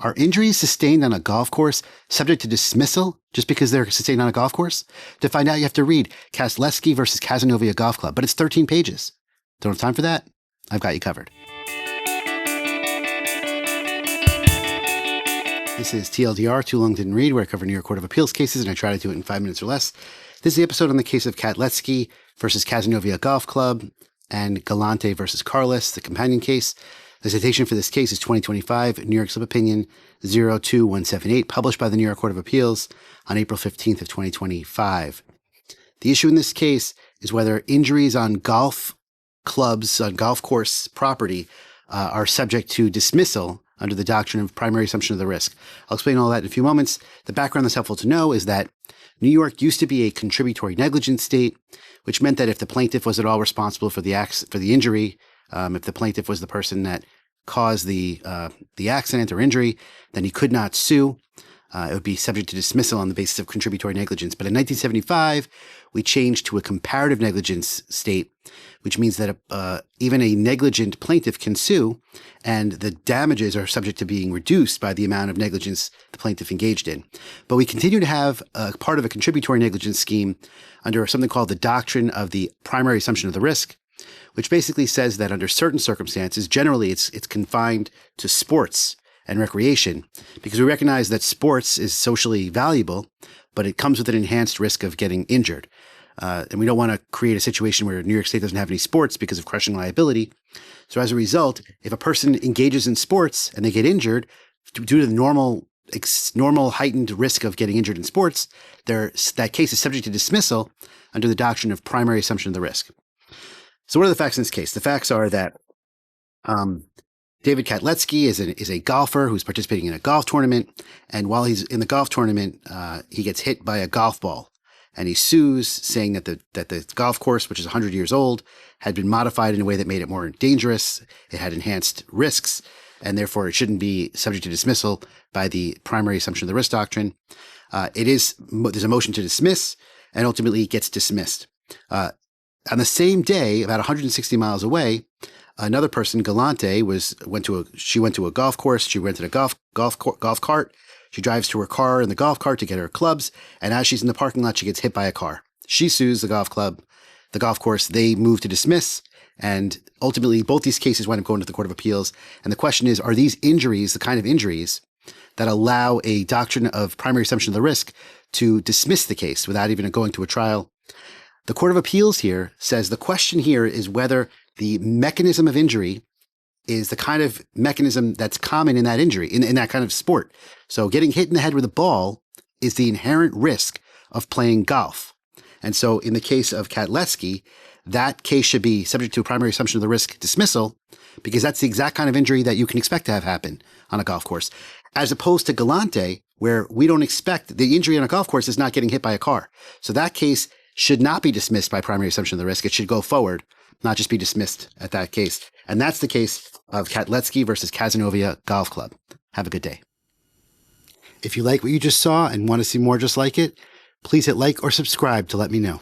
Are injuries sustained on a golf course subject to dismissal just because they're sustained on a golf course? To find out, you have to read Katleski versus Cazenovia Golf Club, but it's 13 pages. Don't have time for that? I've got you covered. This is TLDR, Too Long Didn't Read, where I cover New York Court of Appeals cases, and I try to do it in 5 minutes or less. This is the episode on the case of Katleski versus Cazenovia Golf Club and Galante versus Carlos, the companion case. The citation for this case is 2025 New York Slip Opinion 02178, published by the New York Court of Appeals on April 15th of 2025. The issue in this case is whether injuries on golf clubs, on golf course property, are subject to dismissal under the doctrine of primary assumption of the risk. I'll explain all that in a few moments. The background that's helpful to know is that New York used to be a contributory negligence state, which meant that if the plaintiff was at all responsible for the injury, if the plaintiff was the person that caused the accident or injury, then he could not sue. It would be subject to dismissal on the basis of contributory negligence. But in 1975, we changed to a comparative negligence state, which means that even a negligent plaintiff can sue, and the damages are subject to being reduced by the amount of negligence the plaintiff engaged in. But we continue to have part of a contributory negligence scheme under something called the Doctrine of the Primary Assumption of the Risk, which basically says that under certain circumstances, generally it's confined to sports and recreation, because we recognize that sports is socially valuable, but it comes with an enhanced risk of getting injured. And we don't want to create a situation where New York State doesn't have any sports because of crushing liability. So as a result, if a person engages in sports and they get injured due to the normal heightened risk of getting injured in sports, that case is subject to dismissal under the doctrine of primary assumption of the risk. So what are the facts in this case? The facts are that David Katleski is a golfer who's participating in a golf tournament, and while he's in the golf tournament, he gets hit by a golf ball, and he sues, saying that the golf course, which is 100 years old, had been modified in a way that made it more dangerous. It had enhanced risks, and therefore it shouldn't be subject to dismissal by the primary assumption of the risk doctrine. There's a motion to dismiss, and ultimately it gets dismissed. On the same day, about 160 miles away, another person, Galante, went to a golf course. She rented a golf cart. She drives to her car in the golf cart to get her clubs, and as she's in the parking lot, she gets hit by a car. She sues the golf club, the golf course. They move to dismiss, and ultimately, both these cases wind up going to the Court of Appeals. And the question is, are these injuries the kind of injuries that allow a doctrine of primary assumption of the risk to dismiss the case without even going to a trial? The Court of Appeals here says the question here is whether the mechanism of injury is the kind of mechanism that's common in that injury, in that kind of sport. So getting hit in the head with a ball is the inherent risk of playing golf. And so in the case of Katleski, that case should be subject to a primary assumption of the risk dismissal, because that's the exact kind of injury that you can expect to have happen on a golf course, as opposed to Galante, where we don't expect the injury on a golf course is not getting hit by a car. So that case should not be dismissed by primary assumption of the risk. It should go forward, not just be dismissed at that case. And that's the case of Katleski versus Cazenovia Golf Club. Have a good day. If you like what you just saw and want to see more just like it, please hit like or subscribe to let me know.